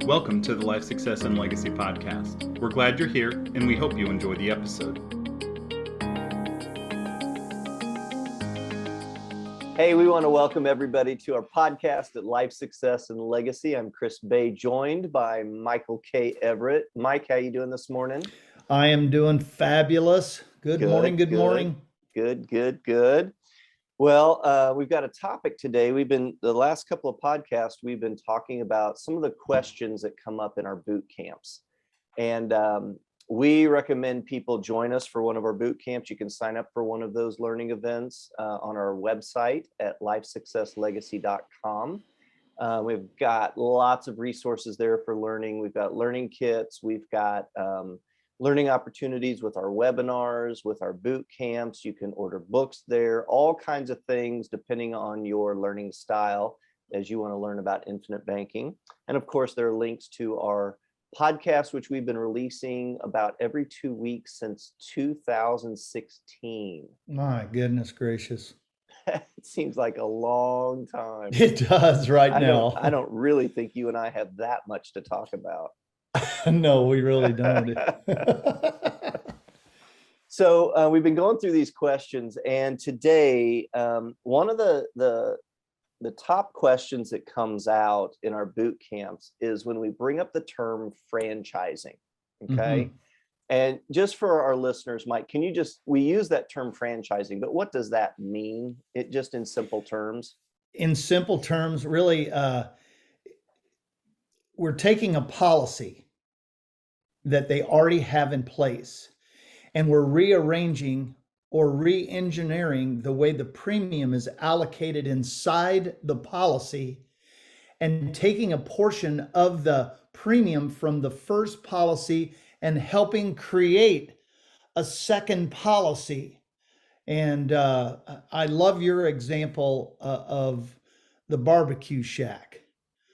Welcome to the Life Success and Legacy Podcast. We're glad you're here, and we hope you enjoy the episode. Hey, we want to welcome everybody to our podcast at Life Success and Legacy. I'm Chris Bay, joined by Michael K. Everett. Mike, how you doing this morning? I am doing fabulous. Good morning. Good. Well, we've got a topic today. The last couple of podcasts, we've been talking about some of the questions that come up in our boot camps. And we recommend people join us for one of our boot camps. You can sign up for one of those learning events on our website at lifesuccesslegacy.com. We've got lots of resources there for learning. We've got learning kits. We've got learning opportunities with our webinars, with our boot camps. You can order books there, all kinds of things depending on your learning style as you want to learn about infinite banking. And of course, there are links to our podcast, which we've been releasing about every 2 weeks since 2016. My goodness gracious. It seems like a long time. It does now. I don't really think you and I have that much to talk about. No, we really don't. So we've been going through these questions, and today one of the top questions that comes out in our boot camps is when we bring up the term franchising. Okay. Mm-hmm. And just for our listeners, Mike, we use that term franchising, but what does that mean? It just in simple terms? In simple terms, really, we're taking a policy that they already have in place, and we're rearranging or re-engineering the way the premium is allocated inside the policy and taking a portion of the premium from the first policy and helping create a second policy. And I love your example of the barbecue shack.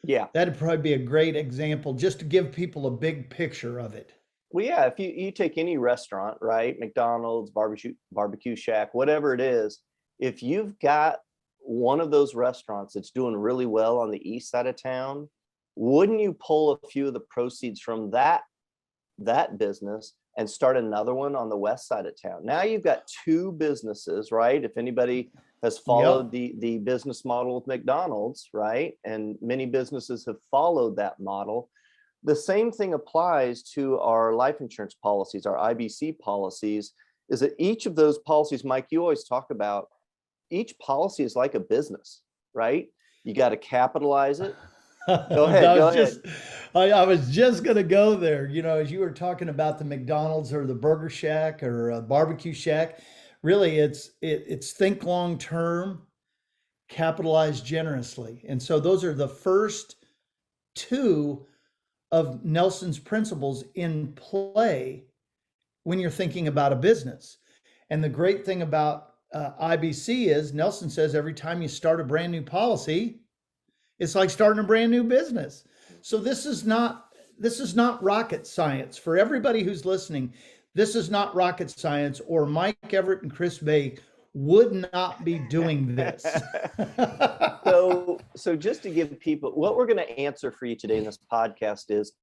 Yeah, that'd probably be a great example just to give people a big picture of it. Well, yeah, if you take any restaurant, right, McDonald's, barbecue shack, whatever it is, if you've got one of those restaurants that's doing really well on the east side of town, wouldn't you pull a few of the proceeds from that business and start another one on the west side of town? Now you've got two businesses, right? If anybody has followed the business model with McDonald's, right? And many businesses have followed that model. The same thing applies to our life insurance policies, our IBC policies, is that each of those policies, Mike, you always talk about, each policy is like a business, right? You got to capitalize it. Go ahead. I was just going to go there. You know, as you were talking about the McDonald's or the Burger Shack or a barbecue shack, really it's think long term, capitalize generously. And so those are the first two of Nelson's principles in play when you're thinking about a business. And the great thing about IBC is Nelson says every time you start a brand new policy, it's like starting a brand new business. So this is not rocket science. For everybody who's listening, this is not rocket science, or Mike Everett and Chris Bay would not be doing this. So just to give people, what we're going to answer for you today in this podcast is,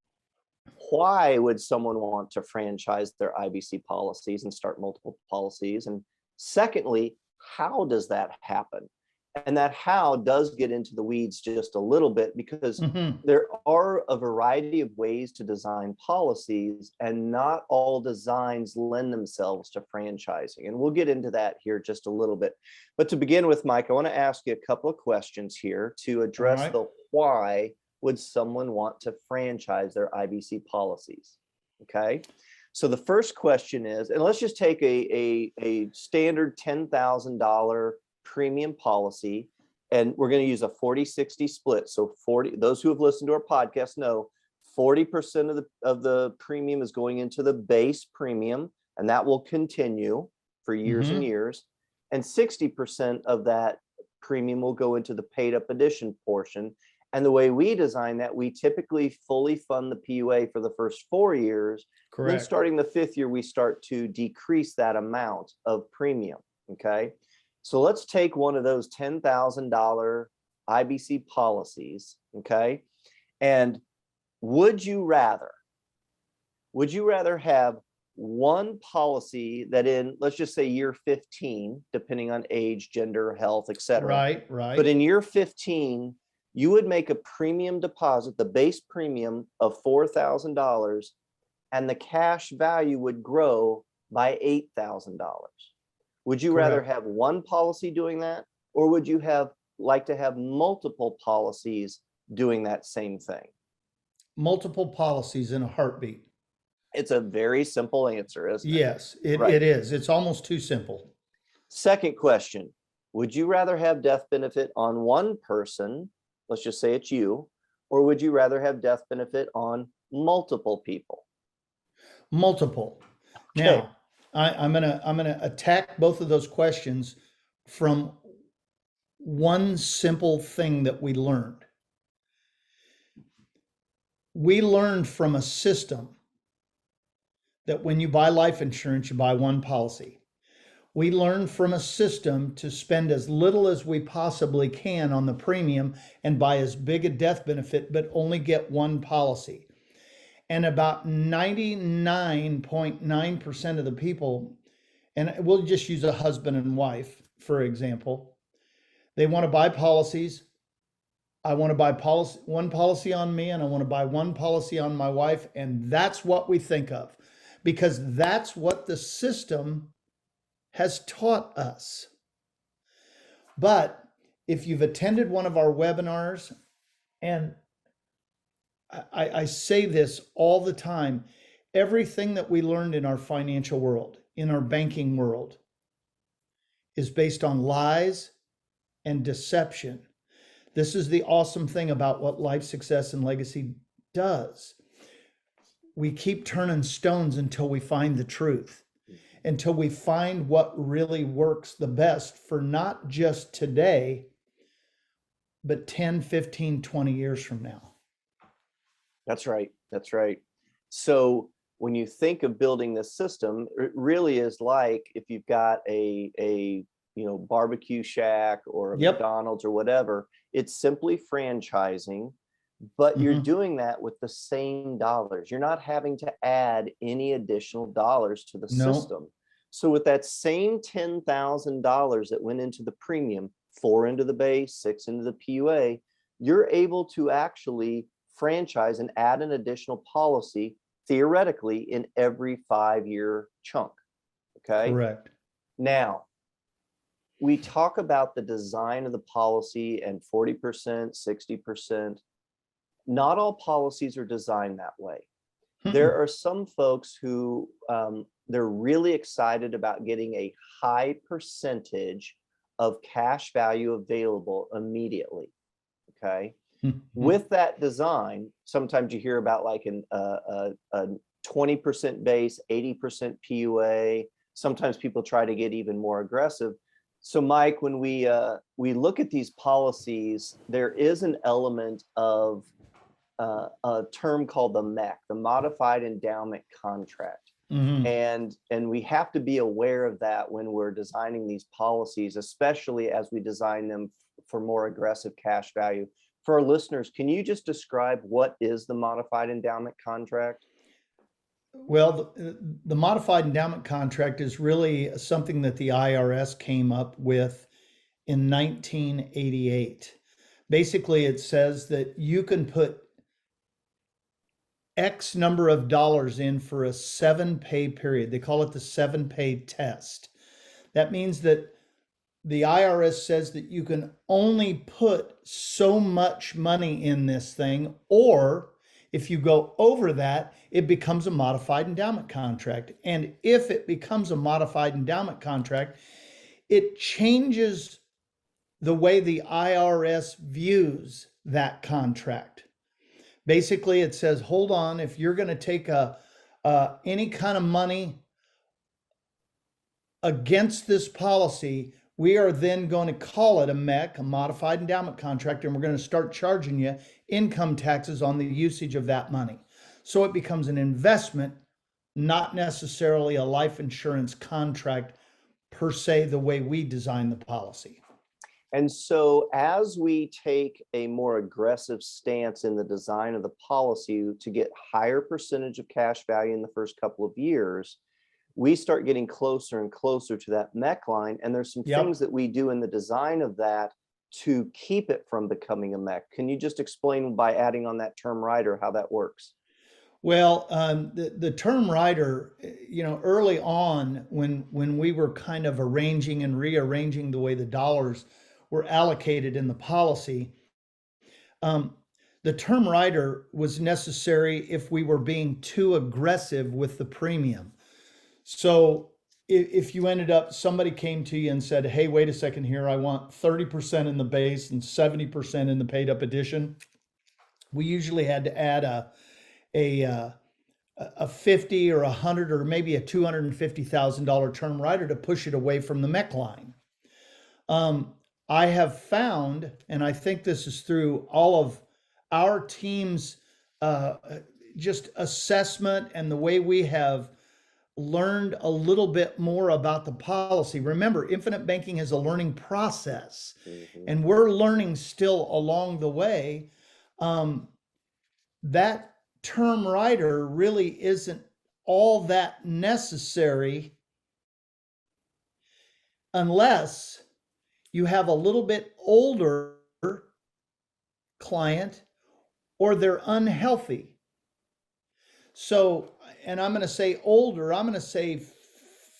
why would someone want to franchise their IBC policies and start multiple policies? And secondly, how does that happen? And that how does get into the weeds just a little bit, because there are a variety of ways to design policies, and not all designs lend themselves to franchising. And we'll get into that here just a little bit. But to begin with, Mike, I want to ask you a couple of questions here to address the why would someone want to franchise their IBC policies. Okay. So the first question is, and let's just take a standard $10,000 premium policy, and we're going to use a 40-60 split. So 40, those who have listened to our podcast know 40% of the premium is going into the base premium, and that will continue for years and years. And 60% of that premium will go into the paid up addition portion. And the way we design that, we typically fully fund the PUA for the first 4 years. Correct. Then starting the 5th year, we start to decrease that amount of premium. Okay. So let's take one of those $10,000 IBC policies. Okay. And Would you rather have one policy that in, let's just say year 15, depending on age, gender, health, etc. Right, But right. in year 15, you would make a premium deposit, the base premium of $4,000, and the cash value would grow by $8,000. Would you rather Correct. have one policy doing that, or would you like to have multiple policies doing that same thing? Multiple policies in a heartbeat. It's a very simple answer, isn't it? Yes, Right. it is. It's almost too simple. Second question, would you rather have death benefit on one person, let's just say it's you, or would you rather have death benefit on multiple people? Multiple. Okay. Now, I'm gonna attack both of those questions from one simple thing that we learned. We learned from a system that when you buy life insurance, you buy one policy. We learned from a system to spend as little as we possibly can on the premium and buy as big a death benefit, but only get one policy. And about 99.9% of the people, and we'll just use a husband and wife, for example, they want to buy policies. I want to buy one policy on me, and I want to buy one policy on my wife. And that's what we think of, because that's what the system has taught us. But if you've attended one of our webinars, and I say this all the time, everything that we learned in our financial world, in our banking world, is based on lies and deception. This is the awesome thing about what Life Success and Legacy does. We keep turning stones until we find the truth, until we find what really works the best for not just today, but 10, 15, 20 years from now. That's right. That's right. So when you think of building this system, it really is like if you've got a barbecue shack or a Yep. McDonald's or whatever, it's simply franchising, but you're doing that with the same dollars. You're not having to add any additional dollars to the No. system. So with that same $10,000 that went into the premium, 4 into the base, 6 into the PUA, you're able to actually franchise and add an additional policy theoretically in every 5-year chunk. Okay. Correct. Now, we talk about the design of the policy and 40%, 60%. Not all policies are designed that way. There are some folks who they're really excited about getting a high percentage of cash value available immediately. Okay. With that design, sometimes you hear about like a 20% base, 80% PUA. Sometimes people try to get even more aggressive. So Mike, when we look at these policies, there is an element of a term called the MEC, the Modified Endowment Contract. And we have to be aware of that when we're designing these policies, especially as we design them for more aggressive cash value. For our listeners, can you just describe what is the Modified Endowment Contract? Well, the Modified Endowment Contract is really something that the IRS came up with in 1988. Basically, it says that you can put X number of dollars in for a 7-pay period. They call it the 7-pay test. That means that the IRS says that you can only put so much money in this thing, or if you go over that, it becomes a modified endowment contract. And if it becomes a modified endowment contract, it changes the way the IRS views that contract. Basically, it says, hold on, if you're going to take any kind of money against this policy, we are then going to call it a MEC, a modified endowment contract, and we're going to start charging you income taxes on the usage of that money. So it becomes an investment, not necessarily a life insurance contract per se, the way we design the policy. And so as we take a more aggressive stance in the design of the policy to get higher percentage of cash value in the first couple of years, we start getting closer and closer to that MEC line. And there's some things that we do in the design of that to keep it from becoming a MEC. Can you just explain by adding on that term rider how that works? Well, the term rider, early on when we were kind of arranging and rearranging the way the dollars were allocated in the policy, the term rider was necessary if we were being too aggressive with the premium. So if you ended up, somebody came to you and said, hey, wait a second here, I want 30% in the base and 70% in the paid up edition, we usually had to add a 50 or 100 or maybe a $250,000 term rider to push it away from the MEC line. I have found, and I think this is through all of our team's just assessment and the way we have learned a little bit more about the policy. Remember, infinite banking is a learning process, and we're learning still along the way. That term rider really isn't all that necessary unless you have a little bit older client or they're unhealthy. So, and I'm going to say older, I'm going to say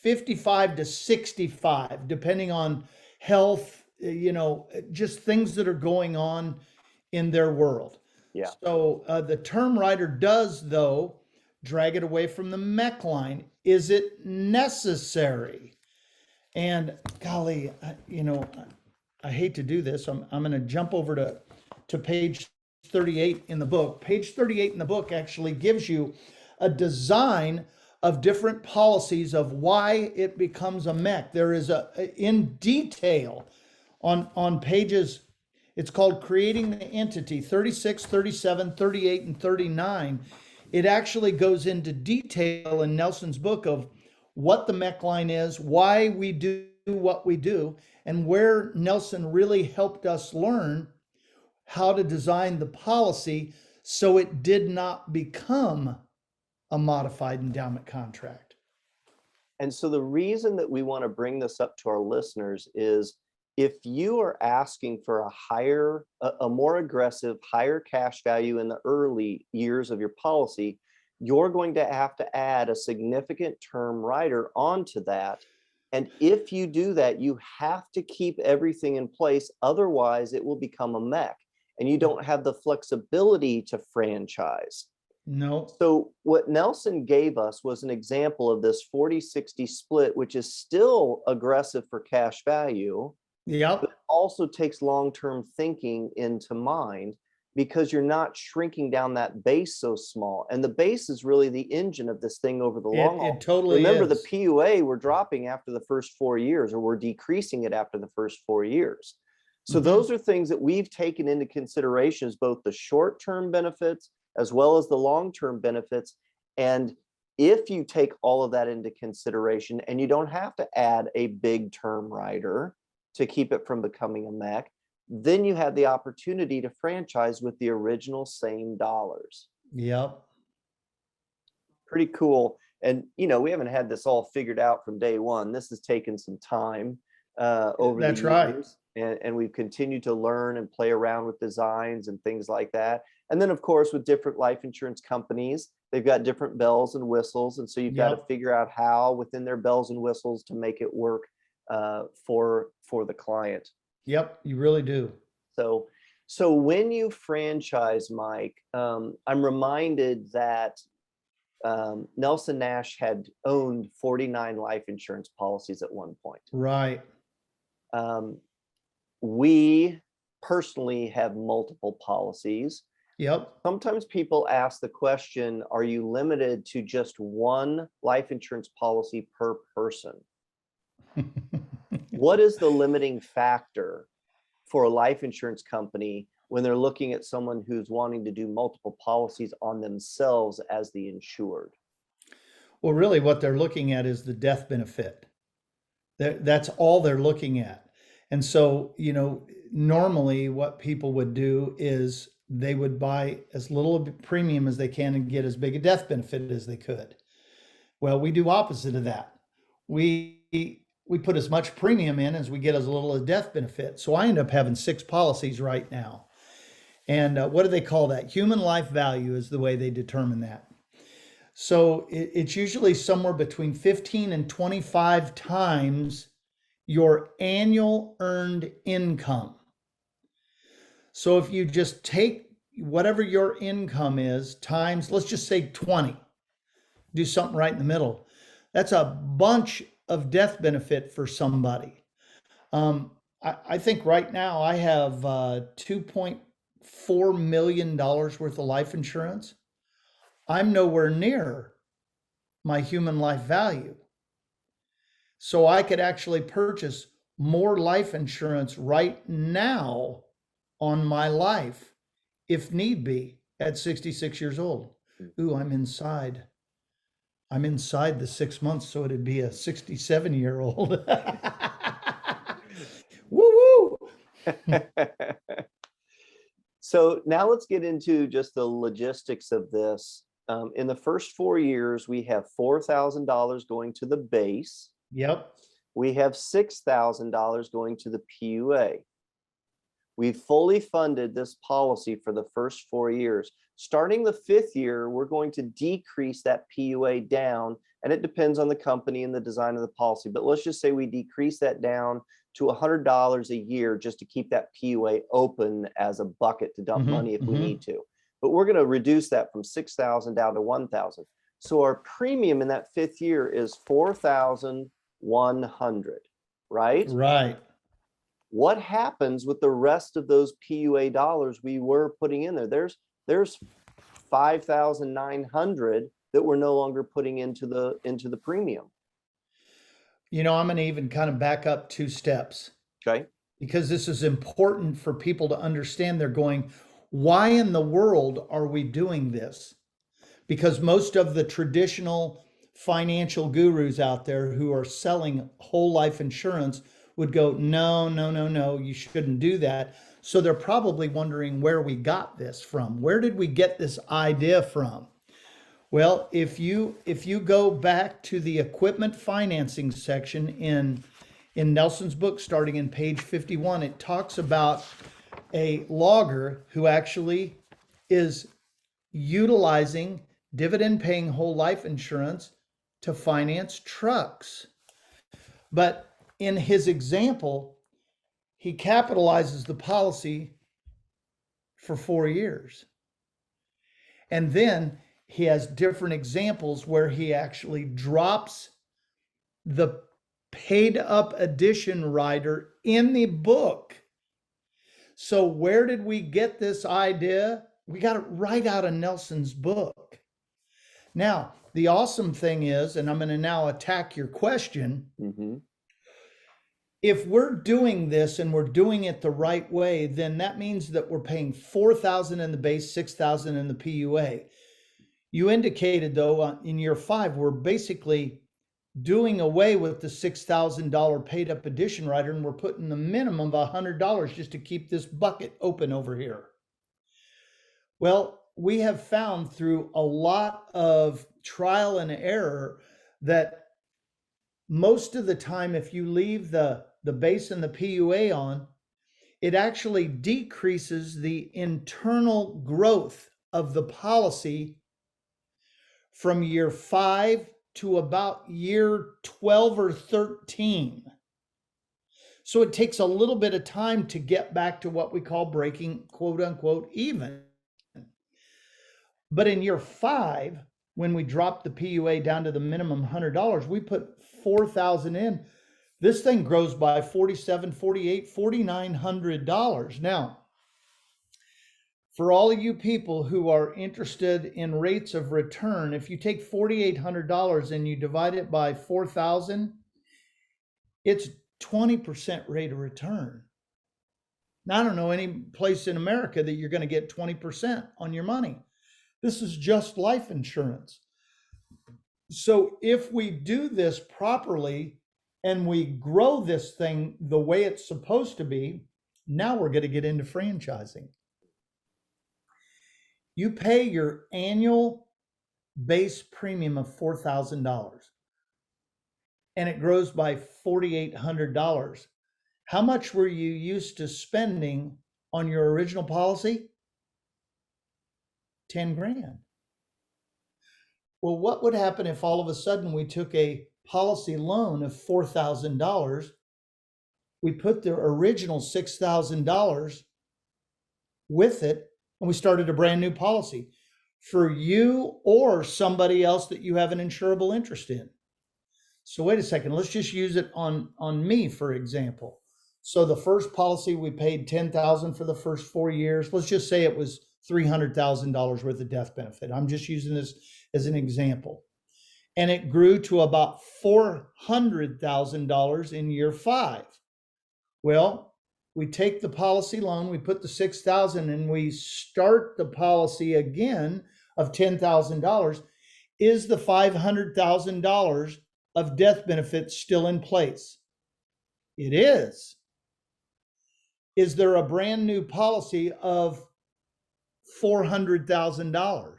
55 to 65, depending on health, just things that are going on in their world. Yeah. So the term rider does, though, drag it away from the MEC line. Is it necessary? And golly, I hate to do this. I'm going to jump over to page 38 in the book. Page 38 in the book actually gives you a design of different policies of why it becomes a MEC. There is in detail on pages, it's called Creating the Entity, 36, 37, 38, and 39. It actually goes into detail in Nelson's book of what the MEC line is, why we do what we do, and where Nelson really helped us learn how to design the policy so it did not become a modified endowment contract. And so the reason that we want to bring this up to our listeners is if you are asking for a more aggressive, higher cash value in the early years of your policy, you're going to have to add a significant term rider onto that. And if you do that, you have to keep everything in place. Otherwise, it will become a MEC and you don't have the flexibility to franchise. No. So what Nelson gave us was an example of this 40-60 split, which is still aggressive for cash value. Yep. But it also takes long-term thinking into mind because you're not shrinking down that base so small. And the base is really the engine of this thing over the long haul. It totally Remember, is. the PUA we're dropping after the first 4 years, or we're decreasing it after the first 4 years. So those are things that we've taken into consideration as both the short-term benefits as well as the long-term benefits. And if you take all of that into consideration and you don't have to add a big term rider to keep it from becoming a MEC, then you have the opportunity to franchise with the original same dollars. Yep. Pretty cool. And, we haven't had this all figured out from day one. This has taken some time over the years. That's right. And we've continued to learn and play around with designs and things like that. And then, of course, with different life insurance companies, they've got different bells and whistles. And so you've got to figure out how within their bells and whistles to make it work for the client. Yep, you really do. So when you franchise, Mike, I'm reminded that Nelson Nash had owned 49 life insurance policies at one point. Right. We personally have multiple policies. Yep. Sometimes people ask the question, are you limited to just one life insurance policy per person? What is the limiting factor for a life insurance company when they're looking at someone who's wanting to do multiple policies on themselves as the insured? Well, really what they're looking at is the death benefit. That's all they're looking at. And so, normally what people would do is they would buy as little of a premium as they can and get as big a death benefit as they could. Well, we do opposite of that. We put as much premium in as we get as little as death benefit. So I end up having 6 policies right now. And what do they call that? Human life value is the way they determine that. So it's usually somewhere between 15 and 25 times your annual earned income. So if you just take whatever your income is times, let's just say 20, do something right in the middle. That's a bunch of death benefit for somebody. I think right now I have $2.4 million worth of life insurance. I'm nowhere near my human life value. So I could actually purchase more life insurance right now on my life, if need be, at 66 years old. Ooh, I'm inside the 6 months, so it'd be a 67-year-old. Woo woo. So now let's get into just the logistics of this. In the first 4 years, we have $4,000 going to the base. Yep. We have $6,000 going to the PUA. We've fully funded this policy for the first 4 years. Starting the 5th year, we're going to decrease that PUA down, and it depends on the company and the design of the policy. But let's just say we decrease that down to $100 a year just to keep that PUA open as a bucket to dump money if we need to. But we're going to reduce that from 6,000 down to 1,000. So our premium in that 5th year is 4,100, right? Right. What happens with the rest of those PUA dollars we were putting in there? There's 5,900 that we're no longer putting into the premium. I'm going to even kind of back up 2 steps. Okay. Because this is important for people to understand. They're going, why in the world are we doing this? Because most of the traditional financial gurus out there who are selling whole life insurance would go, no, you shouldn't do that. So they're probably wondering where we got this from. Where did we get this idea from? Well, if you go back to the equipment financing section in Nelson's book, starting in page 51, it talks about a logger who actually is utilizing dividend-paying whole life insurance to finance trucks. But in his example, he capitalizes the policy for 4 years. And then he has different examples where he actually drops the paid up edition rider in the book. So where did we get this idea? We got it right out of Nelson's book. Now, the awesome thing is, and I'm going to now attack your question. If we're doing this and we're doing it the right way, then that means that we're paying $4,000 in the base, $6,000 in the PUA. You indicated, though, in year 5, we're basically doing away with the $6,000 paid up edition rider, and we're putting the minimum of $100 just to keep this bucket open over here. Well, we have found through a lot of trial and error that most of the time, if you leave the base and the PUA on, it actually decreases the internal growth of the policy from year 5 to about year 12 or 13. So it takes a little bit of time to get back to what we call breaking, quote unquote, even. But in year 5, when we dropped the PUA down to the minimum $100, we put $4,000 in. This thing grows by $4,700, $4,800, $4,900. Now, for all of you people who are interested in rates of return, if you take $4,800 and you divide it by 4,000, it's 20% rate of return. Now, I don't know any place in America that you're going to get 20% on your money. This is just life insurance. So if we do this properly, and we grow this thing the way it's supposed to be, now we're going to get into franchising. You pay your annual base premium of $4,000 and it grows by $4,800. How much were you used to spending on your original policy? 10 grand. Well, what would happen if all of a sudden we took a policy loan of $4,000, we put the original $6,000 with it, and we started a brand new policy for you or somebody else that you have an insurable interest in? So wait a second, let's just use it on me, for example. So the first policy, we paid $10,000 for the first 4 years. Let's just say it was $300,000 worth of death benefit. I'm just using this as an example. And it grew to about $400,000 in year 5. Well, we take the policy loan, we put the $6,000, and we start the policy again of $10,000. Is the $500,000 of death benefits still in place? It is. Is there a brand new policy of $400,000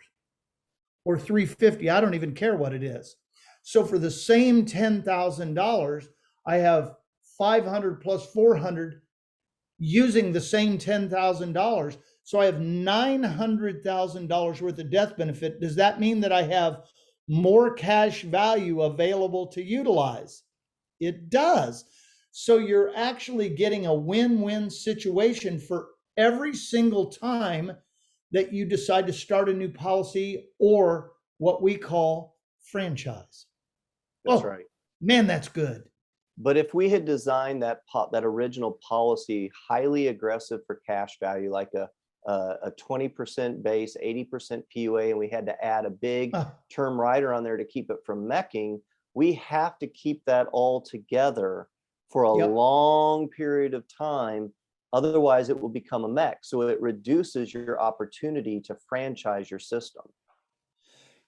or $350,000? I don't even care what it is. So for the same $10,000, I have 500 plus 400 using the same $10,000. So I have $900,000 worth of death benefit. Does that mean that I have more cash value available to utilize? It does. So you're actually getting a win-win situation for every single time that you decide to start a new policy or what we call franchise. That's right. Man, that's good. But if we had designed that original policy highly aggressive for cash value, like a 20% base, 80% PUA, and we had to add a big term rider on there to keep it from mecking, we have to keep that all together for a long period of time. Otherwise, it will become a mech. So it reduces your opportunity to franchise your system.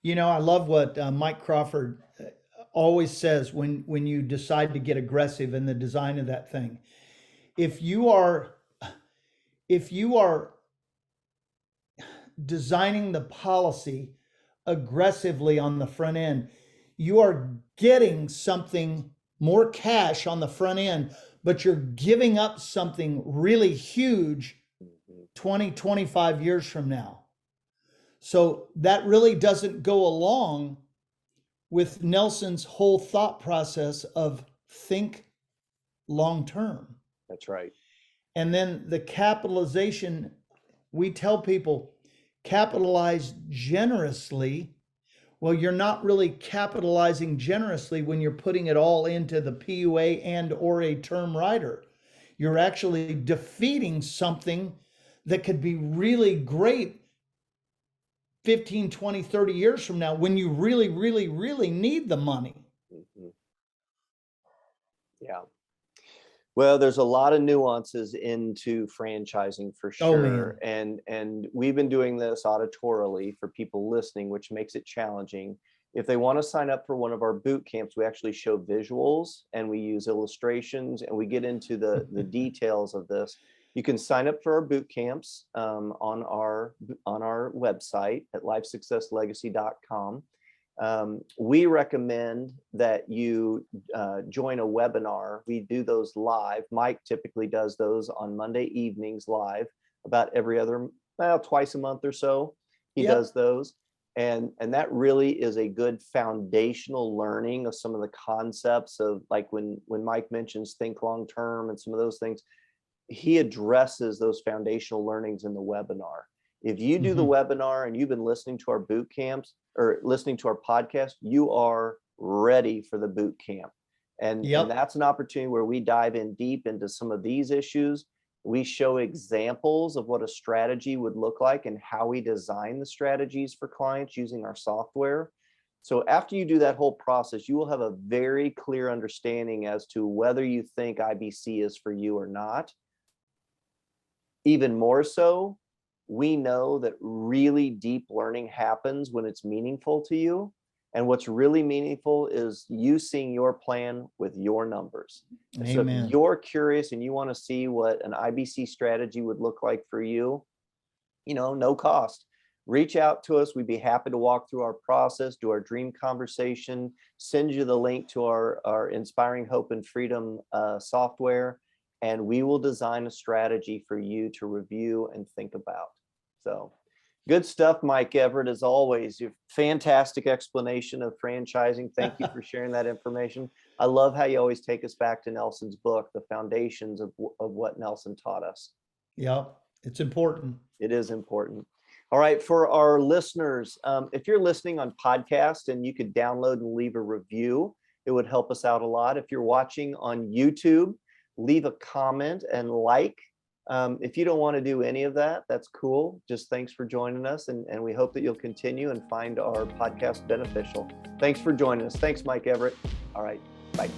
You know, I love what Mike Crawford always says when you decide to get aggressive in the design of that thing. If you are designing the policy aggressively on the front end, you are getting something more cash on the front end, but you're giving up something really huge 20, 25 years from now. So that really doesn't go along with Nelson's whole thought process of think long term. That's right. And then the capitalization, we tell people capitalize generously. Well, you're not really capitalizing generously when you're putting it all into the PUA and or a term rider. You're actually defeating something that could be really great 15, 20, 30 years from now when you really, really, really need the money. Mm-hmm. Yeah. Well, there's a lot of nuances into franchising for sure. And we've been doing this auditorily for people listening, which makes it challenging. If they want to sign up for one of our boot camps, we actually show visuals and we use illustrations and we get into the details of this. You can sign up for our boot camps on our website at lifesuccesslegacy.com. We recommend that you join a webinar. We do those live. Mike typically does those on Monday evenings live, about every other, twice a month or so. He does those. And that really is a good foundational learning of some of the concepts of, like when Mike mentions think long term and some of those things, he addresses those foundational learnings in the webinar. If you do the webinar and you've been listening to our boot camps or listening to our podcast, you are ready for the boot camp. And that's an opportunity where we dive in deep into some of these issues. We show examples of what a strategy would look like and how we design the strategies for clients using our software. So after you do that whole process, you will have a very clear understanding as to whether you think IBC is for you or not. Even more so, we know that really deep learning happens when it's meaningful to you. And what's really meaningful is you seeing your plan with your numbers. And so Amen. if you're curious and you want to see what an IBC strategy would look like for you, no cost. Reach out to us. We'd be happy to walk through our process, do our dream conversation, send you the link to our Inspiring Hope and Freedom software, and we will design a strategy for you to review and think about. So good stuff, Mike Everett, as always. Your fantastic explanation of franchising. Thank you for sharing that information. I love how you always take us back to Nelson's book, The Foundations of what Nelson taught us. Yep, it's important. It is important. All right, for our listeners, if you're listening on podcast and you could download and leave a review, it would help us out a lot. If you're watching on YouTube, leave a comment and like. If you don't want to do any of that, that's cool. Just thanks for joining us, and we hope that you'll continue and find our podcast beneficial. Thanks for joining us. Thanks, Mike Everett. All right, bye.